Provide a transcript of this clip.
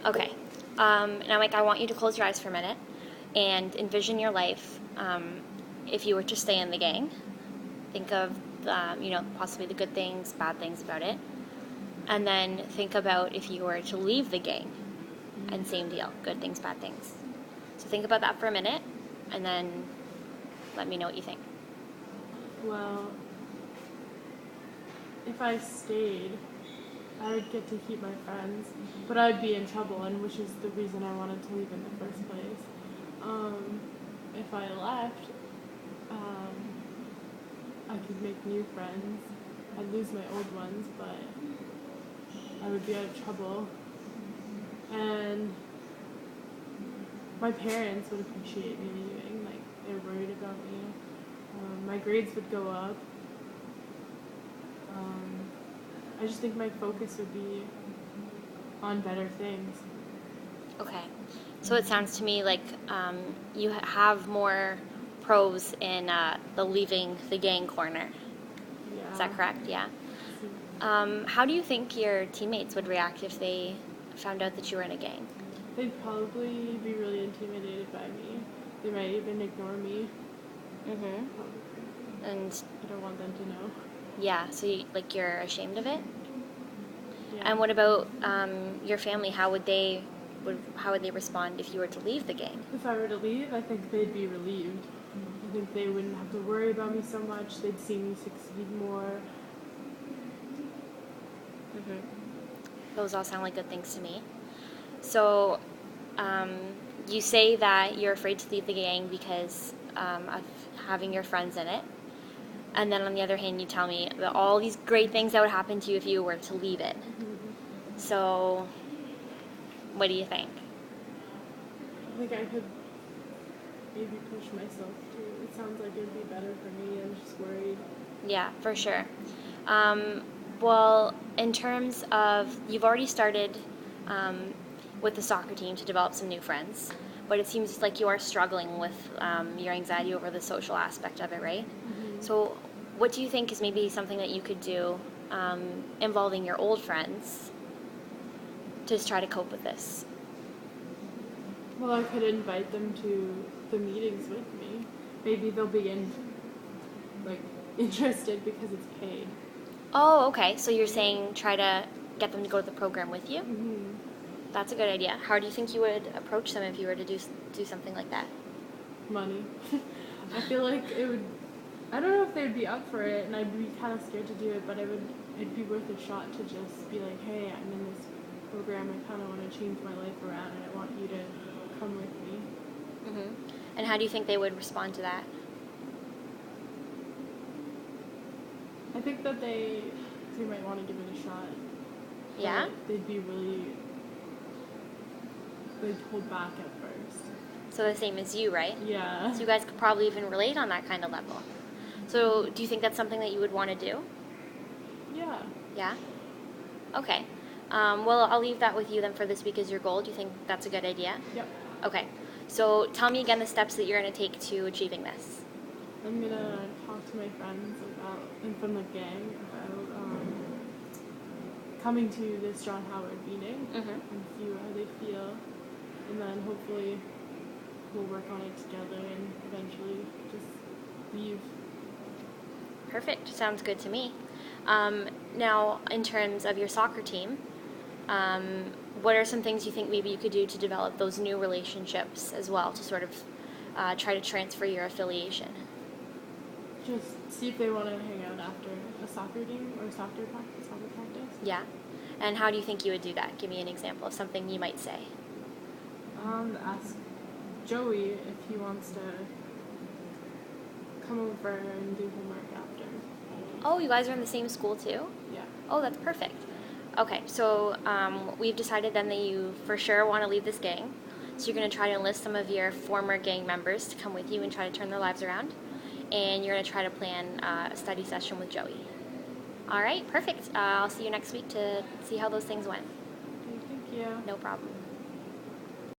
Okay. Now, Mike, I want you to close your eyes for a minute and envision your life if you were to stay in the gang. Think of, possibly the good things, bad things about it. And then think about if you were to leave the gang. And same deal, good things, bad things. So think about that for a minute, and then let me know what you think. Well, if I stayed, I would get to keep my friends, but I'd be in trouble, and which is the reason I wanted to leave in the first place. If I left, um, I could make new friends. I'd lose my old ones, but I would be out of trouble. And my parents would appreciate me leaving, like, they're worried about me. My grades would go up. I just think my focus would be on better things. Okay. So it sounds to me like you have more pros in the leaving the gang corner. Yeah. Is that correct? Yeah. How do you think your teammates would react if they found out that you were in a gang? They'd probably be really intimidated by me. They might even ignore me. Mm-hmm. And I don't want them to know. yeah, so you're ashamed of it? Yeah. And what about your family? How would they respond if you were to leave the gang? If I were to leave, I think they'd be relieved. I think they wouldn't have to worry about me so much. They'd see me succeed more. Mm-hmm. Those all sound like good things to me. So, you say that you're afraid to leave the gang because of having your friends in it. And then on the other hand, you tell me about all these great things that would happen to you if you were to leave it. Mm-hmm. So, what do you think? I think I could maybe push myself too. It sounds like it'd be better for me. I'm just worried. Yeah, for sure. Well, in terms of, you've already started with the soccer team to develop some new friends, but it seems like you are struggling with your anxiety over the social aspect of it, right? Mm-hmm. So, what do you think is maybe something that you could do involving your old friends to try to cope with this? Well, I could invite them to the meetings with me. Maybe they'll be interested because it's paid. Oh, okay. So you're saying try to get them to go to the program with you? Mm-hmm. That's a good idea. How do you think you would approach them if you were to do something like that? Money. I feel like it would. I don't know if they'd be up for it, and I'd be kind of scared to do it, but it'd be worth a shot to just be like, hey, I'm in this program. I kind of want to change my life around, and I want you to come with me. Mm-hmm. And how do you think they would respond to that? I think that they might want to give it a shot. Yeah? They'd hold back at first. So the same as you, right? Yeah. So you guys could probably even relate on that kind of level. So do you think that's something that you would want to do? Yeah. Yeah? Okay. Well, I'll leave that with you then for this week as your goal. Do you think that's a good idea? Yep. Okay. So tell me again the steps that you're going to take to achieving this. I'm gonna talk to my friends and from the gang about coming to this John Howard meeting Mm-hmm. and see how they feel, and then hopefully we'll work on it together and eventually just leave. Perfect. Sounds good to me. Now, in terms of your soccer team, what are some things you think maybe you could do to develop those new relationships as well to sort of try to transfer your affiliation? Just see if they want to hang out after a soccer game or soccer practice. Yeah. And how do you think you would do that? Give me an example of something you might say. Ask Joey if he wants to come over and do homework after. Oh, you guys are in the same school too? Yeah. Oh, that's perfect. Okay, so we've decided then that you for sure want to leave this gang. So you're going to try to enlist some of your former gang members to come with you and try to turn their lives around. And you're going to try to plan a study session with Joey. All right, perfect. I'll see you next week to see how those things went. Okay, thank you. No problem.